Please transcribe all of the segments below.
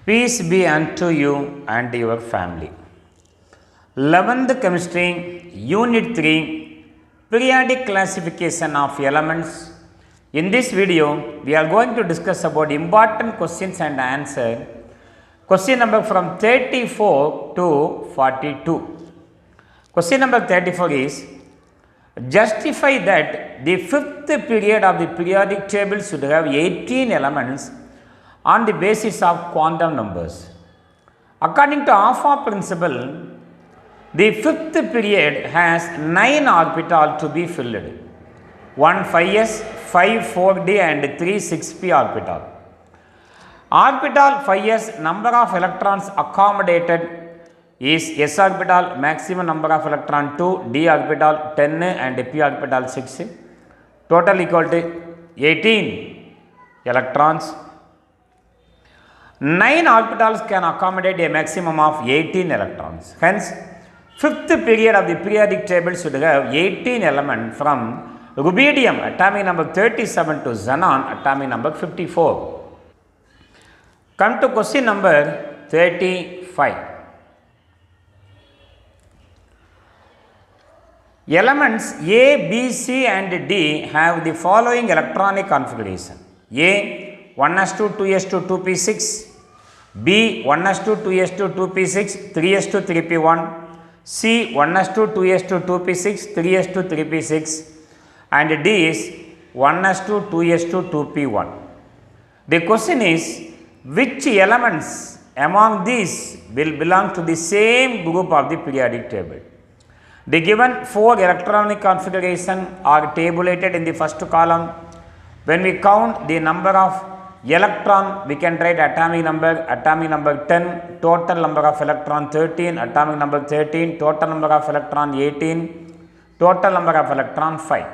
Peace be unto you and your family. 11th Chemistry, Unit 3, Periodic Classification of Elements. In this video, we are going to discuss about important questions and answer. Question number from 34 to 42. Question number 34 is, justify that the fifth period of the periodic table should have 18 elements on the basis of quantum numbers. According to Alpha principle, the fifth period has 9 orbitals to be filled, 1 5s, 5 4d and 3 6p orbital. Orbital 5s number of electrons accommodated is s orbital maximum number of electron 2, d orbital 10 and p orbital 6, total equal to 18 electrons. 9 orbitals can accommodate a maximum of 18 electrons. Hence, fifth period of the periodic table should have 18 elements from rubidium atomic number 37 to xenon atomic number 54. Come to question number 35. Elements A, B, C and D have the following electronic configuration. A 1s2, 2s2, 2p6, B 1s2, 2s2, 2p6, 3s2, 3p1, C 1s2, 2s2, 2p6, 3s2, 3p6 and D is 1s2, 2s2, 2p1. The question is, which elements among these will belong to the same group of the periodic table? The given 4 electronic configuration are tabulated in the first column. When we count the number of electron, we can write atomic number 10, total number of electron 13, atomic number 13, total number of electron 18, total number of electron 5.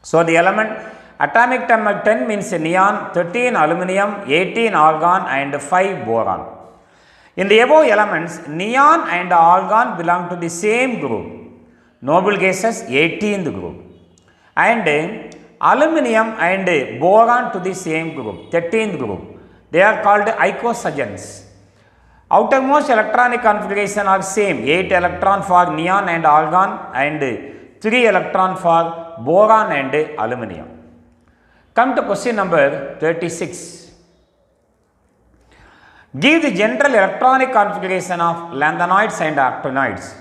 So, the element atomic number 10 means neon, 13 aluminum, 18 argon and 5 boron. In the above elements, neon and argon belong to the same group, noble gases 18th group, and aluminum and boron to the same group, 13th group. They are called icosagens. Outermost electronic configuration are same, 8 electron for neon and argon and 3 electron for boron and aluminum. Come to question number 36. Give the general electronic configuration of lanthanoids and actinoids.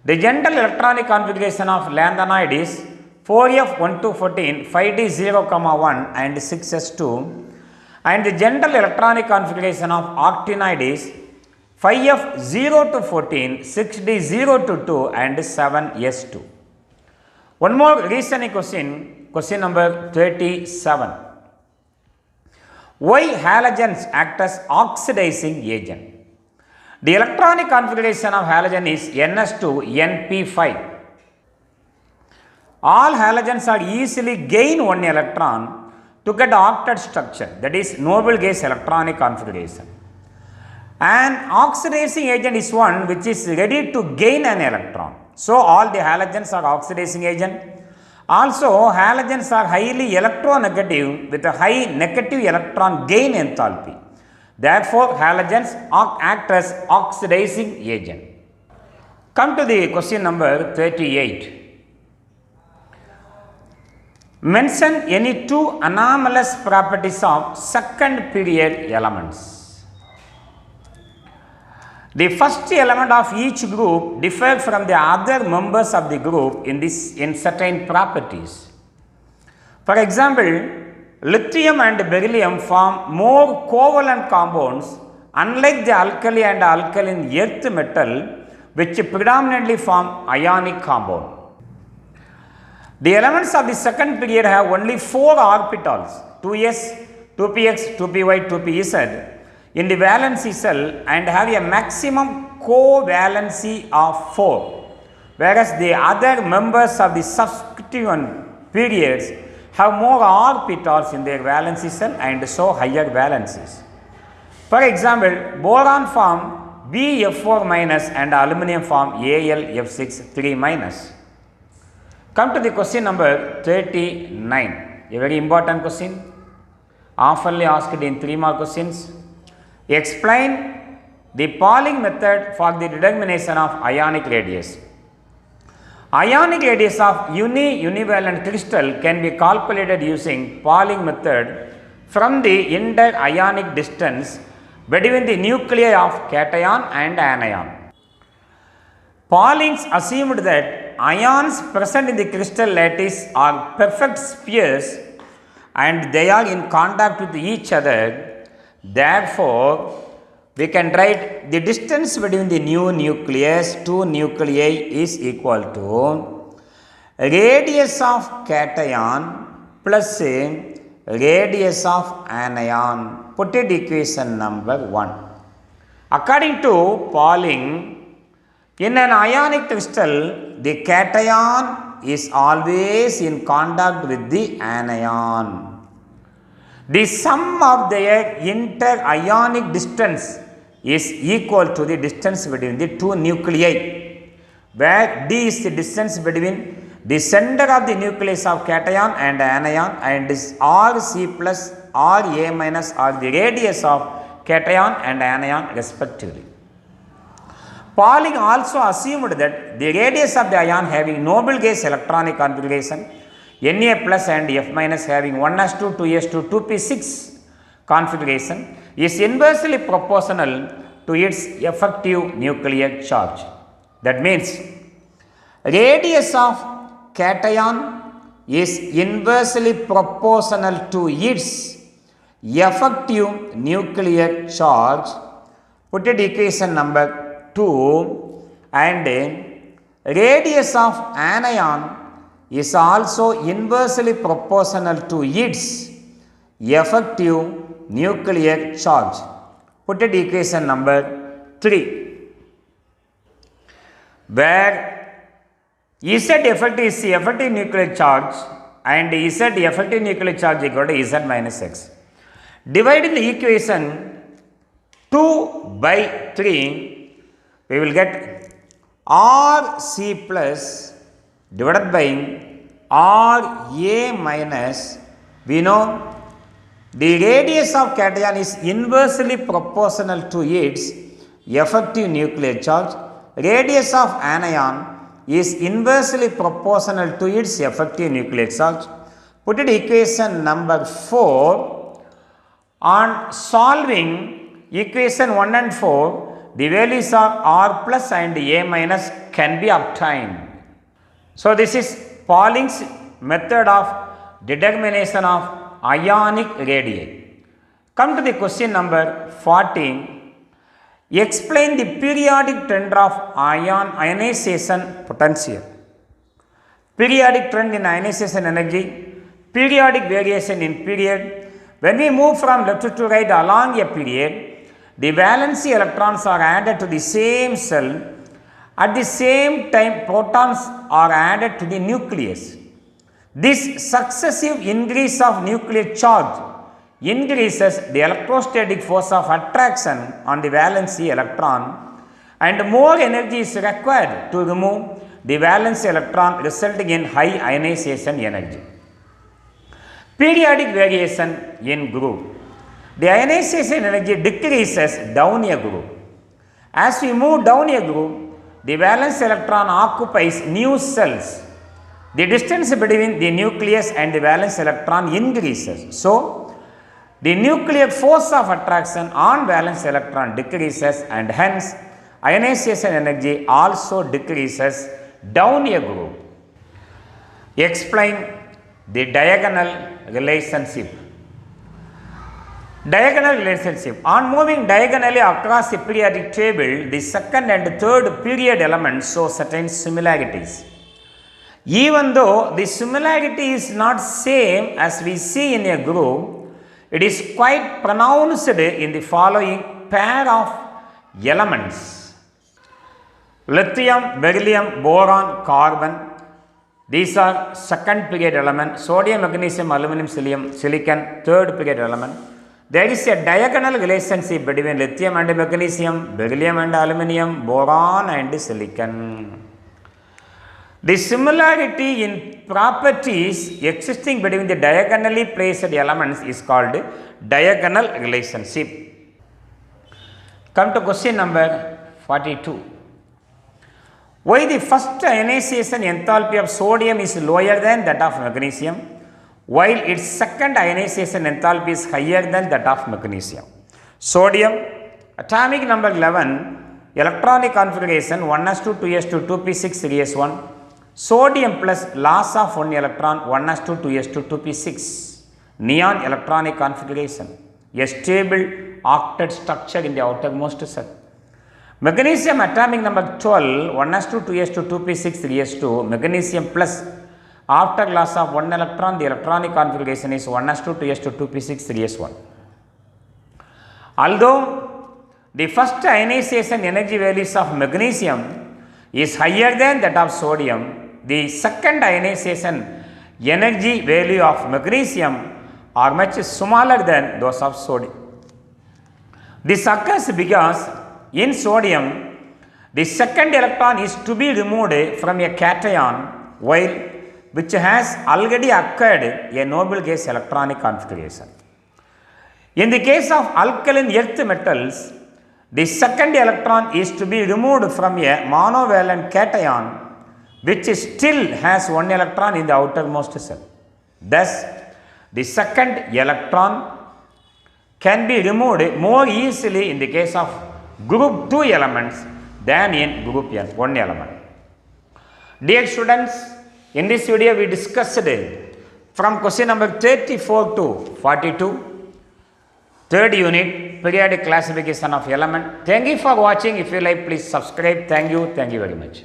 The general electronic configuration of lanthanoid is 4f1 to 14, 5d0, 1 and 6s2, and the general electronic configuration of actinoid is 5f0 to 14, 6d0 to 2 and 7s2. One more reasoning question, question number 37. Why halogens act as oxidizing agent? The electronic configuration of halogen is ns2np5. All halogens are easily gain 1 electron to get octet structure, that is noble gas electronic configuration. An oxidizing agent is one which is ready to gain an electron. So, all the halogens are oxidizing agent. Also, halogens are highly electronegative with a high negative electron gain enthalpy. Therefore, halogens act as oxidizing agent. Come to the question number 38. Mention any 2 anomalous properties of second period elements. The first element of each group differs from the other members of the group in certain properties. For example, lithium and beryllium form more covalent compounds unlike the alkali and alkaline earth metal which predominantly form ionic compound. The elements of the second period have only 4 orbitals, 2s, 2px, 2py, 2pz in the valency shell and have a maximum covalency of 4, whereas the other members of the subsequent periods have more orbitals in their valency shell and so higher valencies. For example, boron form BF4- and aluminum form AlF6 3-. Come to the question number 39, a very important question, oftenly asked in 3 mark questions. Explain the Pauling method for the determination of ionic radius. Ionic radius of univalent crystal can be calculated using Pauling method from the inter-ionic distance between the nuclei of cation and anion. Paulings assumed that ions present in the crystal lattice are perfect spheres and they are in contact with each other. Therefore, we can write the distance between the new nucleus, two nuclei is equal to radius of cation plus radius of anion. Put it equation number 1. According to Pauling, in an ionic crystal, the cation is always in contact with the anion. The sum of their inter-ionic distance is equal to the distance between the two nuclei, where d is the distance between the center of the nucleus of cation and anion, and is Rc plus Ra minus or the radius of cation and anion respectively. Pauling also assumed that the radius of the ion having noble gas electronic configuration Na plus and F minus having 1s2, 2s2, 2p6 configuration is inversely proportional to its effective nuclear charge. That means radius of cation is inversely proportional to its effective nuclear charge. Put it equation number 2, and radius of anion is also inversely proportional to its effective nuclear charge. Put it equation number 3, where Z effective is the effective nuclear charge and Z effective nuclear charge equal to Z minus X. Dividing the equation 2 by 3, we will get Rc plus divided by Ra minus, we know the radius of cation is inversely proportional to its effective nuclear charge. Radius of anion is inversely proportional to its effective nuclear charge. Put it equation number 4. On solving equation 1 and 4, the values of R plus and A minus can be obtained. So, this is Pauling's method of determination of ionic radii. Come to the question number 14. Explain the periodic trend of ionization potential. Periodic trend in ionization energy, periodic variation in period. When we move from left to right along a period, the valency electrons are added to the same cell. At the same time, protons are added to the nucleus. This successive increase of nuclear charge increases the electrostatic force of attraction on the valency electron, and more energy is required to remove the valency electron, resulting in high ionization energy. Periodic variation in group. The ionization energy decreases down a group. As we move down a group, the valence electron occupies new cells. The distance between the nucleus and the valence electron increases. So, the nuclear force of attraction on valence electron decreases, and hence ionization energy also decreases down a group. Explain the diagonal relationship. Diagonal relationship. On moving diagonally across the periodic table, the second and third period elements show certain similarities. Even though the similarity is not same as we see in a group, it is quite pronounced in the following pair of elements: lithium, beryllium, boron, carbon. These are second period element. Sodium, magnesium, aluminum, silicon, third period element. There is a diagonal relationship between lithium and magnesium, beryllium and aluminum, boron and silicon. The similarity in properties existing between the diagonally placed elements is called diagonal relationship. Come to question number 42. Why the first ionization enthalpy of sodium is lower than that of magnesium, while its second ionization enthalpy is higher than that of magnesium? Sodium, atomic number 11, electronic configuration 1s2, 2s2, 2p6, 3s1. Sodium plus loss of 1 electron 1s2, 2s2, 2p6. Neon electronic configuration, a stable octet structure in the outermost cell. Magnesium atomic number 12, 1s2, 2s2, 2p6, 3s2. Magnesium plus after loss of 1 electron, the electronic configuration is 1s2, 2s2, 2p6, 3s1. Although the first ionization energy values of magnesium is higher than that of sodium, the second ionization energy value of magnesium are much smaller than those of sodium. This occurs because in sodium, the second electron is to be removed from a cation, while which has already occurred a noble gas electronic configuration. In the case of alkaline earth metals, the second electron is to be removed from a monovalent cation, which still has 1 electron in the outermost cell. Thus, the second electron can be removed more easily in the case of group 2 elements than in group N, 1 element. Dear students, in this video we discussed from question number 34 to 42, third unit, periodic classification of element. Thank you for watching. If you like, please subscribe. Thank you very much.